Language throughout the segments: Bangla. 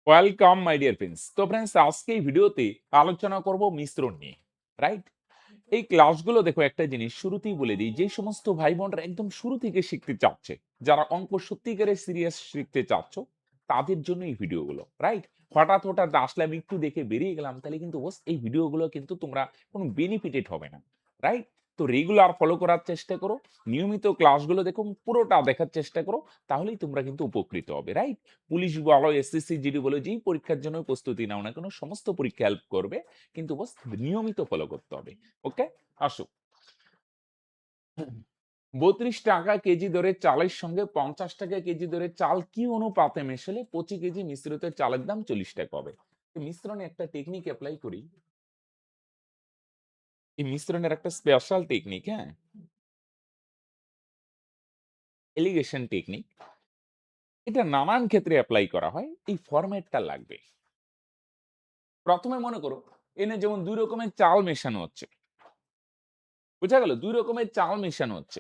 Welcome my dear friends. তো ফ্রেন্ডস, আজকে এই ভিডিওতে আলোচনা করব মিশ্রণ নিয়ে, রাইট? এই ক্লাসগুলো দেখো, একটা জিনিস শুরুতেই বলে দিই, যে সমস্ত ভাই বোনরা একদম শুরু থেকে শিখতে চাচ্ছে, যারা অঙ্ক সত্যিকারের সিরিয়াস শিখতে চাচ্ছ, তাদের জন্য এই ভিডিওগুলো, রাইট? হঠাৎ আসলে আমি একটু দেখে বেরিয়ে গেলাম, তাহলে কিন্তু বস এই ভিডিওগুলো কিন্তু তোমরা কোনো বেনিফিটেড হবে না, রাইট? তো রেগুলার ফলো করার চেষ্টা করো, নিয়মিত ক্লাসগুলো দেখো, পুরোটা দেখার চেষ্টা করো, তাহলেই তোমরা কিন্তু উপকৃত হবে, রাইট? পুলিশ বলো, এসএসসি, জিডি বলো, যেই পরীক্ষার জন্য প্রস্তুতি নাও না কেন, সমস্ত পরীক্ষা হেল্প করবে, কিন্তু বস নিয়মিত ফলো করতে হবে। ওকে, আসো। 32 টাকা কেজি দরে চালের সঙ্গে 50 টাকা কেজি দরে চাল কি অনুপাতে মেশালে 25 কেজি মিশ্রিত চালের দাম 40 টাকা হবে? মিশ্রণে একটা টেকনিক অ্যাপ্লাই করি। এই মিশ্রণের একটা স্পেশাল টেকনিক, হ্যাঁ, এলিগেশন টেকনিক। এটা নানান ক্ষেত্রে অ্যাপ্লাই করা হয়। এই ফরম্যাটটা লাগবে। প্রথমে মনে করো, এনে যেমন দুই রকমের চাল মেশানো হচ্ছে, বুঝা গেল? দুই রকমের চাল মেশানো হচ্ছে।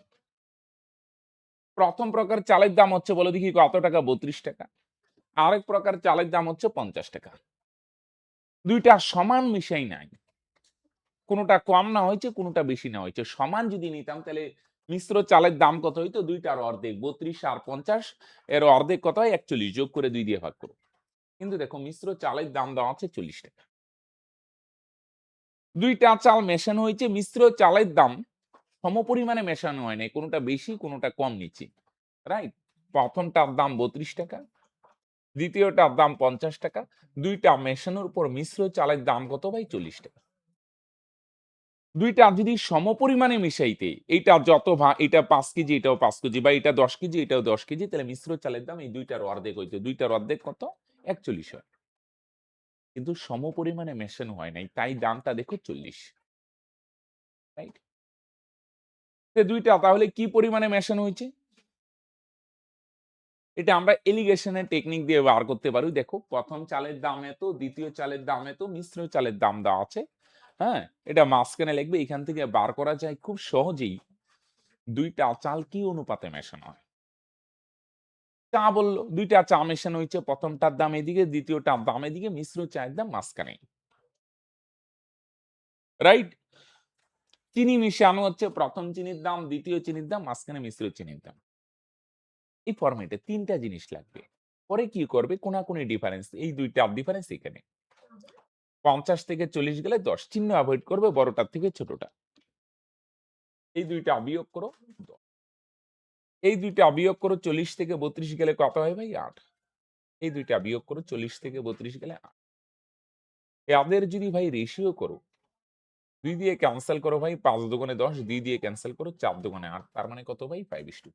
প্রথম প্রকার চালের দাম হচ্ছে, বলো দেখি কত টাকা? 32 টাকা। আরেক প্রকার চালের দাম হচ্ছে 50 টাকা। দুইটা সমান মিশাই নাই, কোনোটা কম না হয়েছে, কোনোটা বেশি না হয়েছে। সমান যদি নিতাম, তাহলে মিশ্র চালের দাম কত হইতো? দুইটার অর্ধেক, 32 আর 50, এর অর্ধেক কত হয়? 41। যোগ করে 2 দিয়ে ভাগ করো। কিন্তু দেখো, মিশ্র চালের দাম দেওয়া আছে 40 টাকা। দুইটা চাল মেশানো হয়েছে, মিশ্র চালের দাম সমপরিমাণে মেশানো হয় নাই, কোনোটা বেশি কোনোটা কম নিচ্ছি, রাইট? প্রথমটার দাম 32 টাকা, দ্বিতীয়টার দাম 50 টাকা। দুইটা মেশানোর পর মিশ্র চালের দাম কত ভাই? 40 টাকা। দুইটা যদি সমপরিমাণে মিশাইতে, এইটা যত এটা 5 কেজি, এটাও 5 কেজি, বা এটা 10 কেজি, এটাও 10 কেজি, তাহলে মিশ্র চালের দাম এই দুইটার অর্ধেক হইতো। দুইটার অর্ধেক কত? 41 হয়। কিন্তু সমপরিমাণে মেশানো হয় নাই, তাই দামটা দেখো 40, রাইট? দুইটা তাহলে কি পরিমাণে মেশানো হয়েছে? এটা আমরা এলিগেশনের টেকনিক দিয়ে বার করতে পারি। দেখো, প্রথম চালের দাম এত, দ্বিতীয় চালের দাম এত, মিশ্র চালের দাম দেওয়া আছে, হ্যাঁ, এটা মাঝখানে লিখবে। এখান থেকে বার করা যায় খুব সহজেই দুইটা চাল কি অনুপাতে মেশানো হয়। চা বললো, দুইটা চা মেশানো হয়েছে, প্রথমটার দাম এদিকে, দ্বিতীয়টার দাম এদিকে, মিশ্র চায়ের দাম মাঝখানে, রাইট? চিনি মিশানো হচ্ছে, প্রথম চিনির দাম, দ্বিতীয় চিনির দাম, মাঝখানে মিশ্র চিনির দাম। এই ফরম্যাটে তিনটা জিনিস লাগবে। পরে কি করবে? কোনাকুনি ডিফারেন্স, এই দুইটার ডিফারেন্স এখানে 50 থেকে 40 গেলে 10, চিহ্ন অ্যাভয়েড করবে, বড়টার থেকে ছোটটা। এই দুইটা বিয়োগ করো, 10। এই দুইটা বিয়োগ করো, 40 থেকে 32 গেলে কত হয় ভাই? 8। এই দুইটা বিয়োগ করো, 40 থেকে 32 গেলে 8। এদের যদি ভাই রেশিও করো, 2 দিয়ে ক্যান্সেল করো ভাই, 5 দুগুণে 10, 2 দিয়ে ক্যান্সেল করো, 4 দুগুণে 8, তার মানে কত ভাই? 5:2।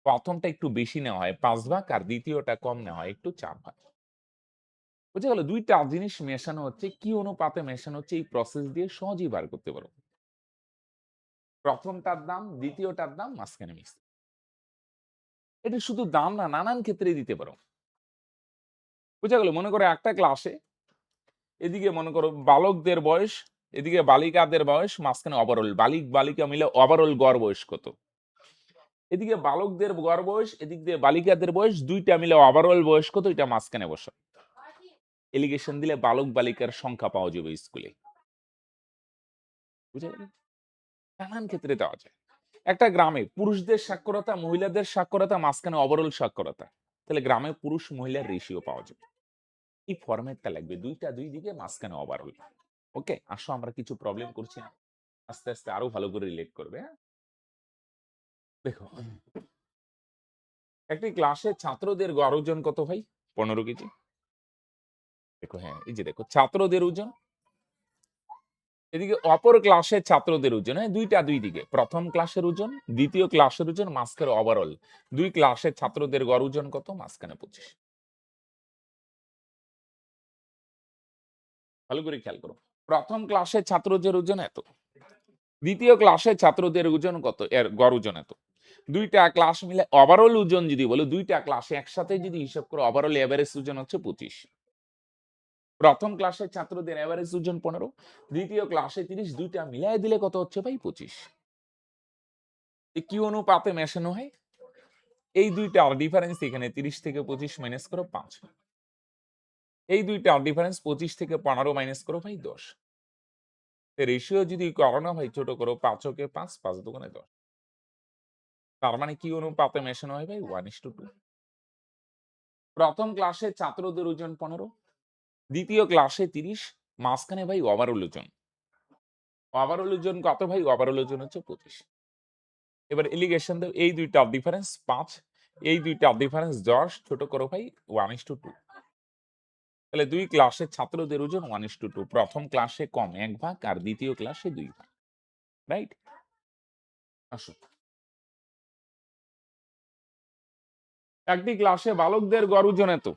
প্রথমটা একটু বেশি নেওয়া হয় 5 ভাগ, আর দ্বিতীয়টা কম নেওয়া হয় একটু 4 ভাগ। বুঝে গেল? দুইটা জিনিস মেশানো হচ্ছে, কি অনুপাতে মেশানো হচ্ছে, এই প্রসেস দিয়ে সহজেই বার করতে পারো। প্রথমটার দাম, দ্বিতীয়টার দাম, মাঝখানে মিক্স। এটা শুধু দাম না, নানান ক্ষেত্রে দিতে পারো। বুঝা গেল? মনে করো একটা ক্লাসে, এদিকে মনে করো বালকদের বয়স, এদিকে বালিকাদের বয়স, মাঝখানে ওভারঅল বালিক বালিকা মিলে ওভারঅল গড় বয়স কত? এদিকে বালকদের গড় বয়স, এদিক দিয়ে বালিকাদের বয়স, দুইটা মিলে ওভারঅল বয়স কত? এটা মাঝখানে বসা। এলিগেশন দিলে বালক বালিকার সংখ্যা পাওয়া যাবে স্কুলে। বুঝা গেল? নানান ক্ষেত্রে দেওয়া যায়। একটা গ্রামে পুরুষদের সাক্ষরতা, মহিলাদের সাক্ষরতা, মাঝখানে ওভারঅল সাক্ষরতা, তাহলে গ্রামে পুরুষ মহিলার রেশিও পাওয়া যাবে। এই ফরম্যাটটা লাগবে, দুইটা দুই দিকে, মাঝখানে ওভারঅল। ওকে, আসো, আমরা কিছু প্রবলেম করছি না, আস্তে আস্তে আরো ভালো করে রিলেট করবে, হ্যাঁ? দেখো, একটি ক্লাসে ছাত্রদের গড় ওজন কত ভাই? 15 কেজি। দেখো, হ্যাঁ, এই যে দেখো ছাত্রদের ওজন, এদিকে অপর ক্লাসের ছাত্রদের ওজন, হ্যাঁ, দুইটা দুই দিকে, প্রথম ক্লাসের ওজন, দ্বিতীয় ক্লাসের ওজন, মাঝখানে ওভারঅল। দুই ক্লাসের ছাত্রদের গড় ওজন কত? মাঝখানে 25। ভালো করে খেয়াল করো, প্রথম ক্লাসের ছাত্রদের ওজন এত, দ্বিতীয় ক্লাসের ছাত্রদের ওজন কত? এর গড় ওজন এত। দুইটা ক্লাস মিলে ওভারঅল ওজন যদি বলো, দুইটা ক্লাসে একসাথে যদি হিসাব করো, ওভারঅল এভারেজ ওজন হচ্ছে 25। প্রথম ক্লাসের ছাত্রদের এভারেজ ওজন 15, দ্বিতীয় ক্লাসে 30, দুইটা মিলাই দিলে কত হচ্ছে ভাই? 25। কি অনুপাতে মেশানো হয়? এই দুইটার ডিফারেন্স এখানে 30 থেকে 25 মাইনাস করো, 5। এই দুইটা ডিফারেন্স 25 থেকে 15 মাইনাস করো ভাই 10। রেশিও যদি করো না ভাই ছোট করো 5 ওকে 5 5 দুগুণে 10। তার মানে কি অনুপাতে মেশানো হয় ভাই 1:2। প্রথম ক্লাসে ছাত্রদের ওজন 15, দ্বিতীয় ক্লাসে 30, মাঝখানে ভাই ওভারঅল ওজন। ওভারঅল ওজন কত ভাই? ওভারঅল ওজন হচ্ছে 25। এবার এলিগেশন দাও, এই দুইটার ডিফারেন্স 5, এই দুইটার ডিফারেন্স 10, ছোট করো ভাই 1:2। তাহলে দুই ক্লাসের ছাত্রদের ওজন 1:2, প্রথম ক্লাসে কম 1 ভাগ আর দ্বিতীয় ক্লাসে 2 ভাগ, রাইট? আসো, একটি ক্লাসে বালকদের গড় ওজন এত,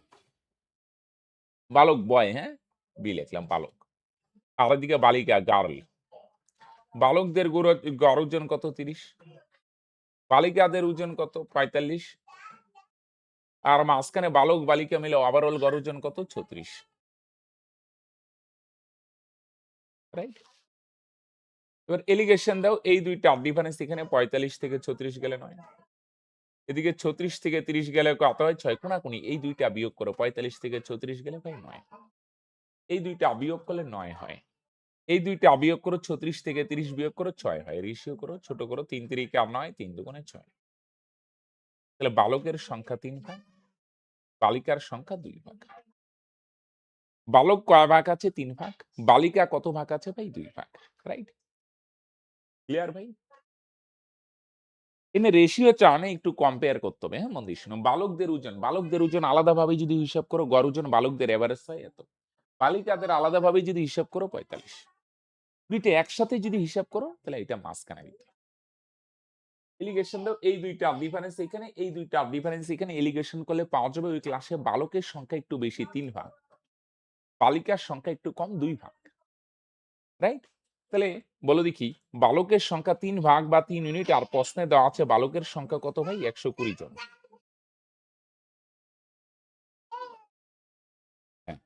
বালক বয়, হ্যাঁ বি লিখলাম বালক, আর এদিকে বালিকা গার্ল। বালকদের গড় ওজন কত? 30, বালিকাদের ওজন কত? 45, আর মাঝখানে বালক বালিকা মিলে ওভারঅল গড় ওজন কত? 36, রাইট? এবার এলিগেশন দাও, এই দুইটা ডিফারেন্স এখানে 45 থেকে 36 গেলে 9, এদিকে 36 থেকে 30 গেলে কত হয়? 6, কোনাকুনি এই দুইটা বিয়োগ করো, 45 থেকে 36 গেলে ভাই 9, এই দুইটা বিয়োগ করলে 9 হয়। এই দুইটা বিয়োগ করো, 36 থেকে 30 বিয়োগ করো 6 হয়, রেশিও করো, ছোট করো, 3 3 9, 3 2 6। তাহলে বালকের সংখ্যা 3 ভাগ, বালিকার সংখ্যা 2 ভাগ। বালক কয় ভাগ আছে? 3 ভাগ। বালিকা কত ভাগ আছে ভাই? 2 ভাগ, রাইট? ক্লিয়ার ভাই? এখানে রেশিও চানে একটু কম্পেয়ার করতে হবে, হ্যাঁ মন দিয়ে শুনো। বালকদের ওজন আলাদাভাবে যদি হিসাব করো, গড় ওজন বালকদের এভারেজ হয় এত, বালিকাদের আলাদাভাবে যদি হিসাব করো 45, দুইটা একসাথে যদি হিসাব করো তাহলে এটা মাঝখানে দিতে। এলিগেশন দাও, এই দুইটা ডিফারেন্স এখানে, এই দুইটা ডিফারেন্স এখানে, এলিগেশন করলে পাওয়া যাবে ওই ক্লাসে বালকের সংখ্যা একটু বেশি 3 ভাগ, বালিকার সংখ্যা একটু কম 2 ভাগ, রাইট? তাহলে বলো দেখি, বালকের সংখ্যা 3 ভাগ বা 3 ইউনিট, আর প্রশ্নে দেওয়া আছে বালকের সংখ্যা কত ভাই? 120 জন। হ্যাঁ,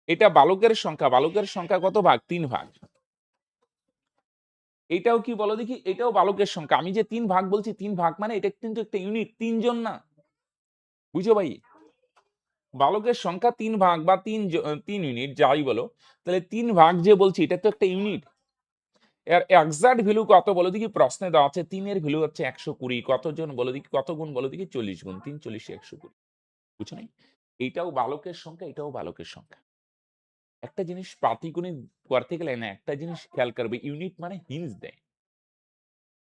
এটা বালকের সংখ্যা, বালকের সংখ্যা কত ভাগ? 3 ভাগ। এটাও কি বলো দেখি, এটাও বালকের সংখ্যা। আমি যে 3 ভাগ বলছি, 3 ভাগ মানে এটা কিন্তু একটা ইউনিট, 3 জন না, বুঝো ভাই? বালকের সংখ্যা 3 ভাগ বা 3 ইউনিট যাই বলো, তাহলে 3 ভাগ যে বলছি এটা তো একটা ইউনিট। এর এক্সাক্ট ভ্যালু কত বলো দেখি? প্রশ্নে দেওয়া আছে 3 এর ভ্যালু হচ্ছে 120, কতজন বলো দেখি, কত গুণ বলো দেখি? 40 গুণ, 3 40 120, বুঝছো নাই? এইটাও বালকের সংখ্যা, এটাও বালকের সংখ্যা। একটা জিনিস পাটিগণিত করতে গেলে না, একটা জিনিস খেয়াল করবে, ইউনিট মানে হিন্স দেয়।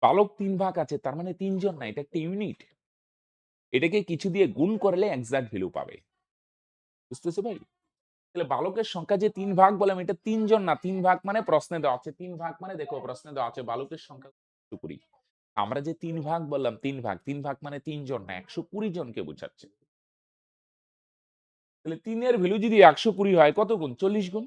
বালক 3 ভাগ আছে, তার মানে 3 জন না, এটা একটা ইউনিট। এটাকে কিছু দিয়ে গুণ করলে এক্সাক্ট ভ্যালু পাবে, বুঝতেছো ভাই? তাহলে বালকের সংখ্যা যে 3 ভাগ বললাম, এটা 3 জন না, 3 ভাগ মানে প্রশ্নে দেওয়া আছে 3 ভাগ মানে, দেখো প্রশ্নে দেওয়া আছে বালকের সংখ্যা 120। আমরা যে 3 ভাগ বললাম, 3 ভাগ, 3 ভাগ মানে 3 জন না, 120 জনকে বোঝাচ্ছে। তাহলে 3 এর ভ্যালু যদি 120 হয়, কত গুণ? 40 গুণ।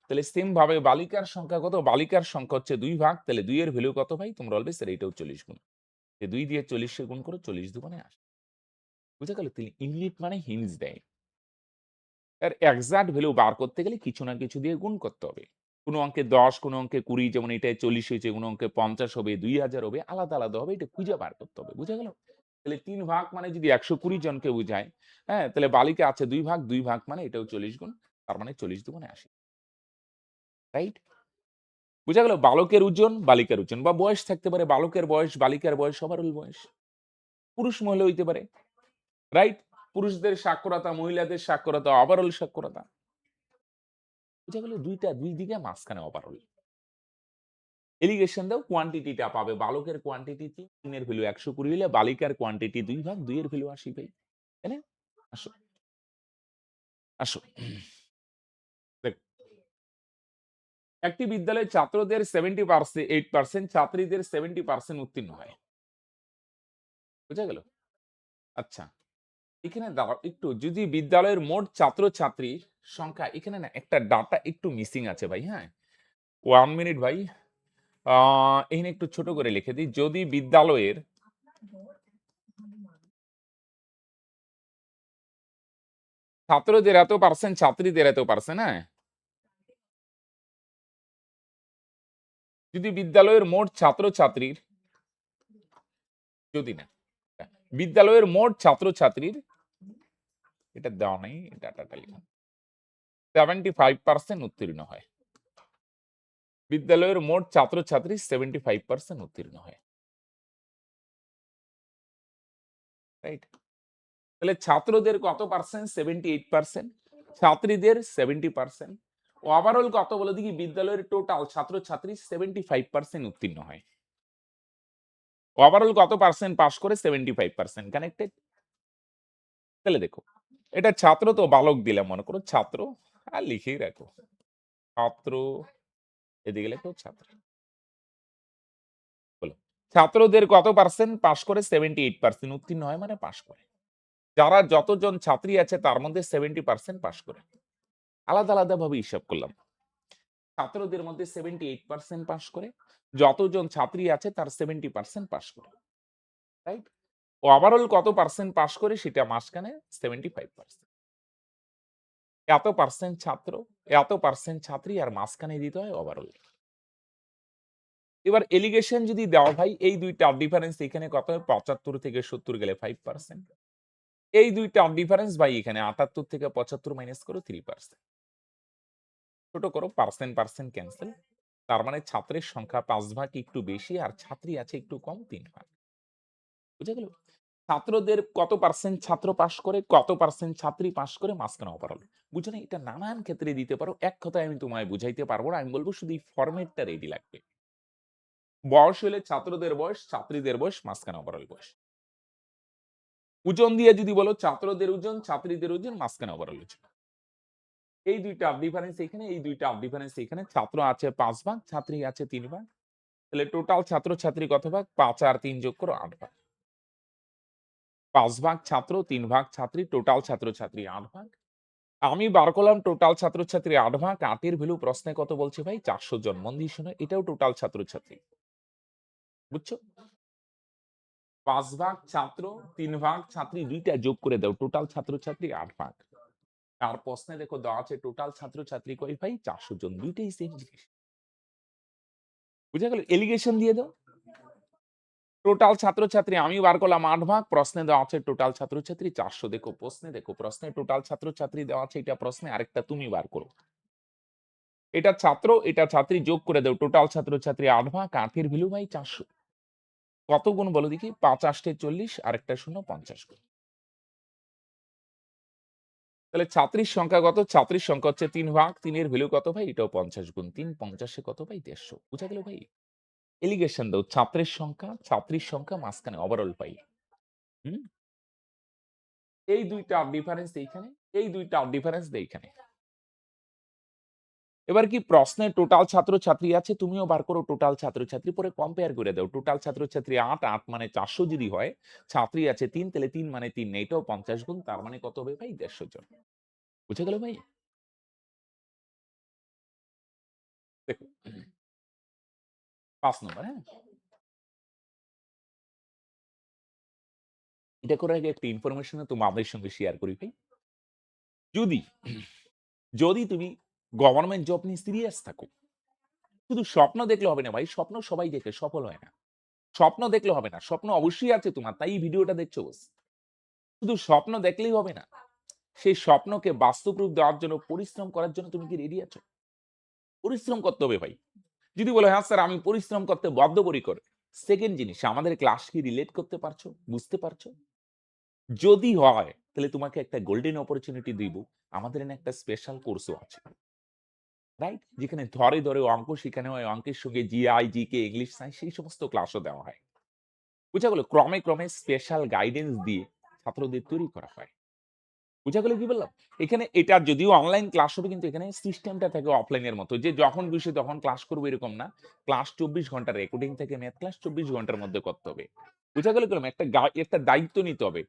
তাহলে সেম ভাবে বালিকার সংখ্যা কত? বালিকার সংখ্যা হচ্ছে 2 ভাগ, তাহলে 2 এর ভ্যালু কত ভাই? তোমরা অলওয়েজ এটাও 40 গুণ। 2 দিয়ে 40 কে গুণ করো, 40 দুগুণে 80। বুঝা গেল? তাহলে ইউনিট মানে হিন্স দেয়। এর এক্সাক্ট ভ্যালু বার করতে গেলে কিছু না কিছু দিয়ে গুণ করতে হবে। কোন অঙ্কে 10, কোন অঙ্কে 20, যেমন এটায় 40 হয়েছে, কোন অঙ্কে 50 হবে, 2000 হবে, আলাদা আলাদা হবে, এটা খুঁজে বার করতে হবে। বুঝা গেল? তাহলে 3 ভাগ মানে যদি 120 জনকে বুঝায়, হ্যাঁ, তাহলে বালিকা আছে 2 ভাগ, 2 ভাগ মানে এটাও 40 গুণ, তার মানে 40 দুগুণে 80, রাইট? বুঝা গেল? বালকের ওজন, বালিকার ওজন, বা বয়স থাকতে পারে, বালকের বয়স, বালিকার বয়স, ওভারঅল বয়স, পুরুষ মহিলা হইতে পারে, রাইট? পুরুষদের সাক্ষরতা, মহিলাদের সাক্ষরতা, ওভারঅল সাক্ষরতা। বুঝা গেল? দুই দিকে মাঝখানে ওভারঅল। এলিগেশন দাও, কোয়ান্টিটিটা পাবে, বালকের কোয়ান্টিটি 3 এর ভ্যালু 120 হলে বালিকার কোয়ান্টিটি 2 ভাগ, 2 এর ভ্যালু 80 ভাই। তাই না? আসো, আসো। দেখো, একটি বিদ্যালয়ের ছাত্রদের 78%, ছাত্রীদের 70% উত্তীর্ণ হয়। বুঝা গেল? আচ্ছা, এখানে দাঁড়াও একটু, যদি বিদ্যালয়ের মোট ছাত্রছাত্রীর সংখ্যা, এখানে না একটা ডাটা একটু মিসিং আছে ভাই, হ্যাঁ? 1 মিনিট ভাই। এখানে একটু ছোট করে লিখে দিই, যদি বিদ্যালয়ের ছাত্রদের এত পার্সেন্ট, ছাত্রীদের এত পার্সেন্ট, হ্যাঁ, যদি বিদ্যালয়ের মোট ছাত্রছাত্রীর, যদি না, বিদ্যালয়ের মোট ছাত্রছাত্রীর, এটা দেওয়া নেই, ডাটাটা লিখুন। 75% উত্তীর্ণ হয়। বিদ্যালয়ের মোট ছাত্রছাত্রী 75% উত্তীর্ণ হয়। রাইট? তাহলে ছাত্রদের কত পার্সেন্ট? 78%, ছাত্রীদের 70%। ওভারঅল কত বলে দেখি? বিদ্যালয়ের টোটাল ছাত্রছাত্রী 75% উত্তীর্ণ হয়। ওভারঅল কত পার্সেন্ট পাস করে? 75% কানেক্টেড? তাহলে দেখো, এটা ছাত্র তো বালক দিলাম মনে করো ছাত্র, আর লিখেই রাখো ছাত্র, এদিকে লেখো ছাত্র। বলো, ছাত্রদের কত পার্সেন্ট পাস করে? 78% উত্তীর্ণ হয় মানে পাস করে। যারা যতজন ছাত্রী আছে তার মধ্যে 70% পাস করে। আলাদা আলাদা ভাবে হিসাব করলাম। ছাত্রদের মধ্যে 78% পাস করে, যতজন ছাত্রী আছে তার 70% পাস করে। রাইট? ওভারঅল কত পার্সেন্ট পাস করে সেটা মাঝখানে 75%। এত পার্সেন্ট ছাত্র, এত পার্সেন্ট ছাত্রী, আর মাঝখানে দিতে হয় ওভারঅল। এবার এলিগেশন যদি দেওয়া ভাই, এই দুইটার ডিফারেন্স এখানে কত হয়? 75 থেকে 70 গেলে 5%। এই দুইটার ডিফারেন্স ভাই এখানে 78 থেকে 75 মাইনাস করো 3%। ছোট করো, পার্সেন্ট পার্সেন্ট ক্যান্সেল। তার মানে ছাত্রের সংখ্যা 5 ভাগ একটু বেশি, আর ছাত্রী আছে একটু কম 3 ভাগ। বুঝা গেল? ছাত্রদের কত পার্সেন্ট ছাত্র পাস করে, কত পার্সেন্ট ছাত্রী পাস করে, মাঝখানে ওভারঅল। বুঝো না? এটা নানান ক্ষেত্রে দিতে পারো। এক কথায় আমি তোমায় বুঝাইতে পারবো না। আমি বলবো শুধু এই ফরম্যাটটা রেডি লাগবে। বয়স হলে ছাত্রদের বয়স, ছাত্রীদের বয়স, মাঝখানে ওভারঅল বয়স। ওজন দিয়ে যদি বলো ছাত্রদের ওজন, ছাত্রীদের ওজন, মাঝখানে ওভারঅল ওজন। এই দুইটা ডিফারেন্স এখানে, এই দুইটা ডিফারেন্স এখানে। ছাত্র আছে 5 ভাগ, ছাত্রী আছে 3 ভাগ। তাহলে টোটাল ছাত্র ছাত্রী কত ভাগ? 5 আর 3 যোগ করো 8 ভাগ। 5 ভাগ ছাত্র, 3 ভাগ ছাত্রী, টোটাল ছাত্র ছাত্রী 8 ভাগ। আমি বার করলাম টোটাল ছাত্র ছাত্রী 8 ভাগ। 8 এর ভ্যালু প্রশ্নে কত বলছে ভাই? 400 জন। মন দিয়ে শোনো, এটাও টোটাল ছাত্র ছাত্রী। বুঝছো? 5 ভাগ ছাত্র, 3 ভাগ ছাত্রী, দুইটা যোগ করে দাও, টোটাল ছাত্র ছাত্রী 8 ভাগ। আর প্রশ্নে দেখো দেওয়া আছে টোটাল ছাত্র ছাত্রী কয় ভাই? 400 জন। দুইটাই সেম জিনিস। বুঝা গেল? এলিগেশন দিয়ে দাও। টোটাল ছাত্রছাত্রী আমি বার করলাম 8 ভাগ, প্রশ্নে দেওয়া আছে টোটাল ছাত্রছাত্রী 400। দেখো প্রশ্নে, দেখো প্রশ্নে টোটাল ছাত্রছাত্রী দেওয়া আছে, এটা প্রশ্নে, আরেকটা তুমি বার করো। এটা ছাত্র, এটা ছাত্রী, যোগ করে দাও, টোটাল ছাত্রছাত্রী 8 ভাগ, 8 এর ভ্যালু ভাই 400। কত গুণ বলো দেখি? 5 8 40, আরেকটা শূন্য 50 গুণ। তাহলে ছাত্রীর সংখ্যা কত? ছাত্রীর সংখ্যা হচ্ছে 3 ভাগ, 3 এর ভ্যালু কত ভাই? এটাও 50 গুণ 3, 50 এ কত ভাই? 150। বুঝা গেল ভাই? এলিগেশন দাও, ছাত্রের সংখ্যা, ছাত্রীর সংখ্যা, মাঝখানে ওভারঅল পাই। হুম? এই দুইটা ডিফারেন্স এইখানে, এই দুইটা ডিফারেন্স এইখানে। এবার কি প্রশ্নে টোটাল ছাত্র ছাত্রী আছে, তুমিও বার করো টোটাল ছাত্র ছাত্রী, পরে কম্পেয়ার করে দাও। টোটাল ছাত্র ছাত্রী 8, 8 মানে 400 যদি হয়, ছাত্রী আছে 3, তাহলে 3 মানে 3, এটাও 50 গুণ, তার মানে কত হবে ভাই? 150 জন। বুঝে গেল ভাই? দেখো 5 নম্বর, হ্যাঁ? এটা করে আগে একটা ইনফরমেশন তোমাদের সঙ্গে শেয়ার করি ভাই। যদি যদি তুমি গভর্নমেন্ট জব নিয়ে সিরিয়াস থাকো, শুধু স্বপ্ন দেখলে হবে না ভাই। স্বপ্ন সবাই দেখে, সফল হয় না। স্বপ্ন দেখলে হবে না। স্বপ্ন অবশ্যই আছে তোমার, তাই এই ভিডিওটা দেখছো বস। শুধু স্বপ্ন দেখলেই হবে না। সেই স্বপ্নকে বাস্তব রূপ দেওয়ার জন্য, পরিশ্রম করার জন্য তুমি কি রেডি আছো? পরিশ্রম করতে হবে ভাই। যদি বলো হ্যাঁ স্যার আমি পরিশ্রম করতে বদ্ধপরিকর, সেকেন্ড জিনিস, আমাদের ক্লাস কি রিলেট করতে পারছো? বুঝতে পারছো? যদি হয় তাহলে তোমাকে একটা গোল্ডেন অপরচুনিটি দিব। আমাদের এখানে একটা স্পেশাল কোর্সও আছে। রাইট? যেখানে ধরে ধরে অঙ্ক শেখানো হয়, অঙ্কের সঙ্গে জিআই, জিকে, ইংলিশ, সায়েন্স সেই সমস্ত ক্লাসও দেওয়া হয়। বুঝা গেল? ক্রমে ক্রমে স্পেশাল গাইডেন্স দিয়ে ছাত্রদের তৈরি করা হয়। বুঝা গেল কি বললাম? এখানে এটা যদিও অনলাইন ক্লাস হবে, কিন্তু এখানে সিস্টেমটা থাকে অফলাইনের মতো, যে যখন খুশি তখন ক্লাস করবো এরকম না। ক্লাস 24 ঘন্টা রেকর্ডিং থেকে, ম্যাথ ক্লাস 24 ঘন্টার মধ্যে করতে হবে। বুঝা গেল কিরকম? একটা দায়িত্ব নিতে হবে।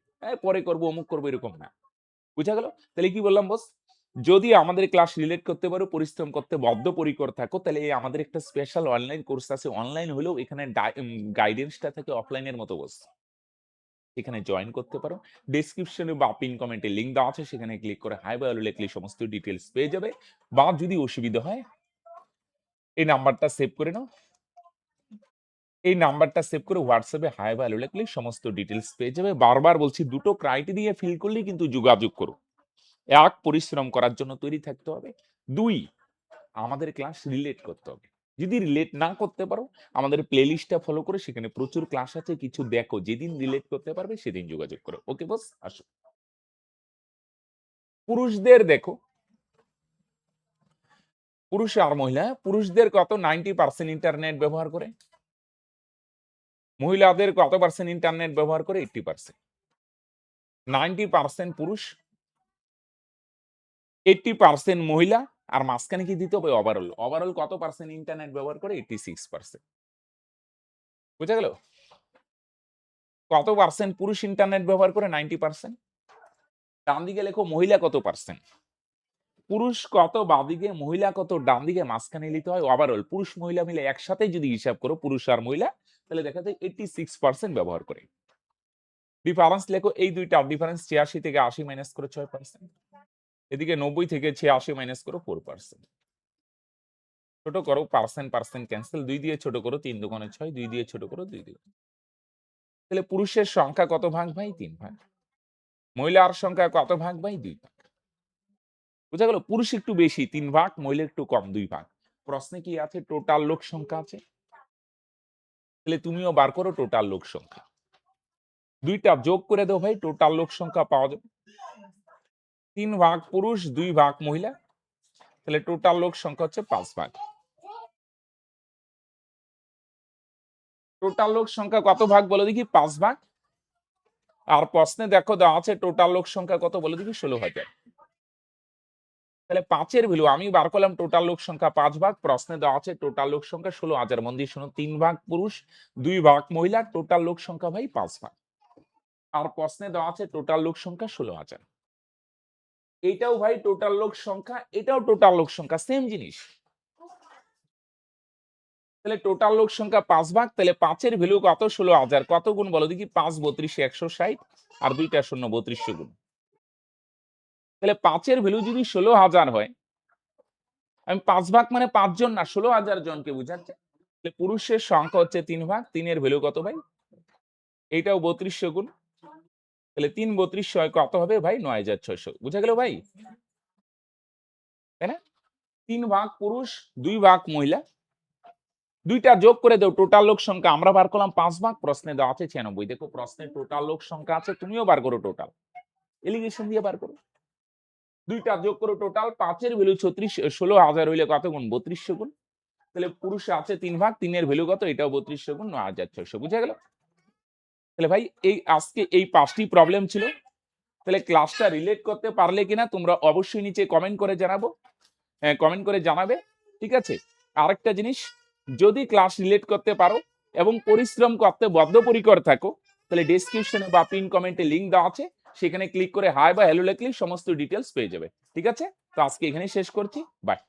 পরে করবো, অমুক করবো, এরকম না। বুঝা গেল? তাহলে কি বললাম বস? যদি আমাদের ক্লাস রিলেট করতে পারো, পরিশ্রম করতে বদ্ধপরিকর থাকো, তাহলে এই আমাদের একটা স্পেশাল অনলাইন কোর্স আছে। অনলাইন হলেও এখানে গাইডেন্সটা থাকে অফলাইনের মতো বস। এখানে জয়েন করতে পারো। ডেসক্রিপশনে বা পিন কমেন্টে লিংক দেওয়া আছে, সেখানে ক্লিক করে হাই বা হ্যালো লিখলে সমস্ত ডিটেইলস পেয়ে যাবে। বা যদি অসুবিধা হয়, এই নাম্বারটা সেভ করে নাও। এই নাম্বারটা সেভ করে হোয়াটসঅ্যাপে হাই বা হ্যালো লিখলে সমস্ত ডিটেইলস পেয়ে যাবে। বারবার বলছি, দুটো ক্রাইটেরিয়া ফিল করলেই কিন্তু যোগাযোগ করো। এক, পরিশ্রম করার জন্য তৈরি থাকতে হবে। ২, আমাদের ক্লাস রিলেট করতে হবে। যদি রিলেট না করতে পারো, আমাদের প্লেলিস্টটা ফলো করে সেখানে প্রচুর ক্লাস আছে, কিছু দেখো। যেদিন রিলেট করতে পারবে সেদিন যোগাযোগ করো। ওকে বস? আসো। পুরুষদের দেখো, পুরুষ আর মহিলা, পুরুষদের কত 90% ইন্টারনেট ব্যবহার করে। মহিলাদের কত পার্সেন্ট ইন্টারনেট ব্যবহার করে? 80%। 90% পুরুষ, 80% মহিলা, আর মাঝখানে কি দিতে হবে? ওভারঅল। ওভারঅল কত পার্সেন্ট ইন্টারনেট ব্যবহার করে? 86%। বুঝা গেল? কত পার্সেন্ট পুরুষ ইন্টারনেট ব্যবহার করে? 90%। ডান দিকে লেখো মহিলা কত পার্সেন্ট। পুরুষ কত বাঁদিকে, মহিলা কত ডান দিকে, মাঝখানে লিখতে হয় ওভারঅল। পুরুষ মহিলা মিলে একসাথে যদি হিসাব করো, পুরুষ আর মহিলা, তাহলে দেখা যায় 86% ব্যবহার করে। ডিফারেন্স লেখো, এই দুইটার ডিফারেন্স 86 থেকে 80 মাইনাস করো 6%। এদিকে 90 থেকে 86 মাইনাস করো 4%। ছোট করো, পার্সেন্ট পার্সেন্ট ক্যান্সেল, 2 দিয়ে ছোট করো, 3 দুগুণে 6, 2 দিয়ে ছোট করো, 2 দিয়ে। তাহলে পুরুষের সংখ্যা কত ভাগ ভাই? 3 ভাগ। মহিলার সংখ্যা কত ভাগ ভাই? 2 ভাগ। বুঝা গেল? পুরুষ একটু বেশি 3 ভাগ, মহিলা একটু কম 2 ভাগ। প্রশ্নে কি আছে? টোটাল লোক সংখ্যা আছে। তাহলে তুমিও বার করো টোটাল লোক সংখ্যা। দুইটা যোগ করে দাও ভাই, টোটাল লোক সংখ্যা পাওয়া যাবে। 3 ভাগ পুরুষ, 2 ভাগ মহিলা, তাহলে টোটাল লোক সংখ্যা হচ্ছে 5 ভাগ। টোটাল লোক সংখ্যা কত ভাগ বলো দেখি? 5 ভাগ। আর প্রশ্নে দেখো দেওয়া আছে টোটাল লোক সংখ্যা কত বলো দেখি? 16,000। তাহলে 5 এর ভ্যালু আমি বার করলাম, টোটাল লোক সংখ্যা 5 ভাগ, প্রশ্নে দেওয়া আছে টোটাল লোক সংখ্যা 16,000। মন দিয়ে শোনো, 3 ভাগ পুরুষ, 2 ভাগ মহিলা, টোটাল লোক সংখ্যা ভাই 5 ভাগ। আর প্রশ্নে দেওয়া আছে টোটাল লোক সংখ্যা 16,000। এটাও ভাই টোটাল লোক সংখ্যা, এটাও টোটাল লোক সংখ্যা, সেম জিনিস। তাহলে টোটাল লোক সংখ্যা 5 ভাগ, তাহলে 5 এর ভ্যালু কত? 16,000। কত গুণ বলো দেখি? 5 32 160, আর 2টা শূন্য 3200 গুণ। তাহলে 5 এর ভ্যালু যদি 16,000 হয়, আমি 5 ভাগ মানে 5 জন না, 16,000 জনকে বুঝাচ্ছে। তাহলে পুরুষের সংখ্যা হচ্ছে 3 ভাগ, 3 এর ভ্যালু কত ভাই? এইটাও 3200 গুণ। তাহলে 3 3200 হয় কত হবে ভাই? 9,600। বুঝা গেল ভাই? তাই না? 3 ভাগ পুরুষ, 2 ভাগ মহিলা, দুইটা যোগ করে দাও, টোটাল লোক সংখ্যা আমরা বার করলাম 5 ভাগ, প্রশ্নে দেওয়া আছে 96। দেখো প্রশ্নে টোটাল লোক সংখ্যা আছে, তুমিও বার করো টোটাল, এলিগেশন দিয়ে বার করো। দুইটা যোগ করো টোটাল, 5 এর ভ্যালু 16,000 হইলে কত গুণ? 3200 গুণ। তাহলে পুরুষে আছে 3 ভাগ, 3 এর ভ্যালু কত? এটাও 3200 গুণ, 9,600। বুঝা গেল? তাহলে ভাই এই আজকে এই 5টি প্রবলেম ছিল। তাহলে ক্লাসটা রিলেট করতে পারলে কিনা তোমরা অবশ্যই নিচে কমেন্ট করে জানাবো, কমেন্ট করে জানাবে। ঠিক আছে? আরেকটা জিনিস, যদি ক্লাস রিলেট করতে পারো এবং পরিশ্রম করতে বদ্ধপরিকর থাকো, তাহলে ডেসক্রিপশনে বা পিন কমেন্টে লিংক দেওয়া আছে, সেখানে ক্লিক করে হাই বা হ্যালো লিখলেই সমস্ত ডিটেলস পেয়ে যাবে। ঠিক আছে? তো আজকে এখানেই শেষ করছি। বাই।